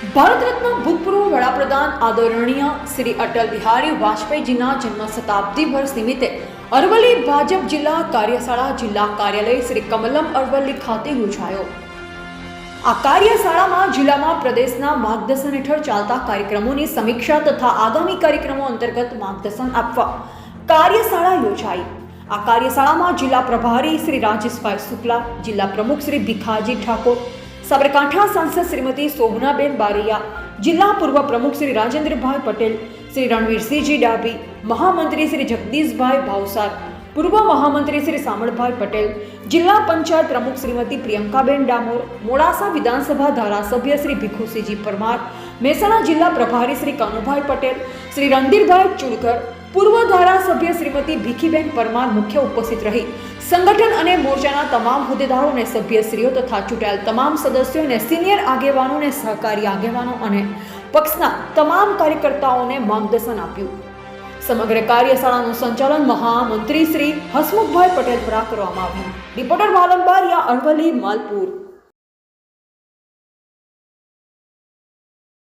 ભારત રત્ન ભૂતપૂર્વ વડાપ્રધાન આદરણીય શ્રી અટલ બિહારી વાજપેયીજીના જન્મ શતાબ્દી વર્ષ નિમિત્તે અરવલ્લી ભાજપ જિલ્લા કાર્યશાળા જિલ્લા કાર્યાલય શ્રી કમલમ અરવલ્લી ખાતે યોજાયો। આ કાર્યશાળામાં જિલ્લામાં પ્રદેશના માર્ગદર્શન હેઠળ ચાલતા કાર્યક્રમોની સમીક્ષા તથા આગામી કાર્યક્રમો અંતર્ગત માર્ગદર્શન આપવા કાર્યશાળા યોજાઈ। આ કાર્યશાળામાં જિલ્લા પ્રભારી શ્રી રાજેશભાઈ શુક્લા, જિલ્લા પ્રમુખ શ્રી ભીખાજી ઠાકોર, સાબરકાંઠા સાંસદ શ્રીમતી શોભનાબેન બારૈયા, જિલ્લા પૂર્વ પ્રમુખ શ્રી રાજેન્દ્રભાઈ પટેલ, શ્રી રણવીરસિંહજી ડાભી, મહામંત્રી શ્રી જગદીશભાઈ ભાવસાર, પૂર્વ મહામંત્રી શ્રી સામળભાઈ પટેલ, જિલ્લા પંચાયત પ્રમુખ શ્રીમતી પ્રિયંકાબેન ડામોર, મોડાસા વિધાનસભા ધારાસભ્ય શ્રી ભીખુસિંહજી પરમાર, મહેસાણા જિલ્લા પ્રભારી શ્રી કાનુભાઈ પટેલ, શ્રી રણધીરભાઈ ચુડકર, પૂર્વ ધારાસભ્ય શ્રીમતી ભીખીબેન પરમાર મુખ્ય ઉપસ્થિત રહી સંગઠન અને મોરચાના તમામ હોદ્દેદારો અને સભ્યશ્રીઓ તથા ચૂંટાયેલ તમામ સદસ્યો અને સિનિયર આગેવાનો અને સહકારી આગેવાનો અને પક્ષના તમામ કાર્યકર્તાઓને માર્ગદર્શન આપ્યું। સમગ્ર કાર્યશાળાનું સંચાલન મહામંત્રી શ્રી હસમુખભાઈ પટેલ દ્વારા કરવામાં આવ્યું। રિપોર્ટર વાલંબારિયા, અરવલ્લી, માલપુર।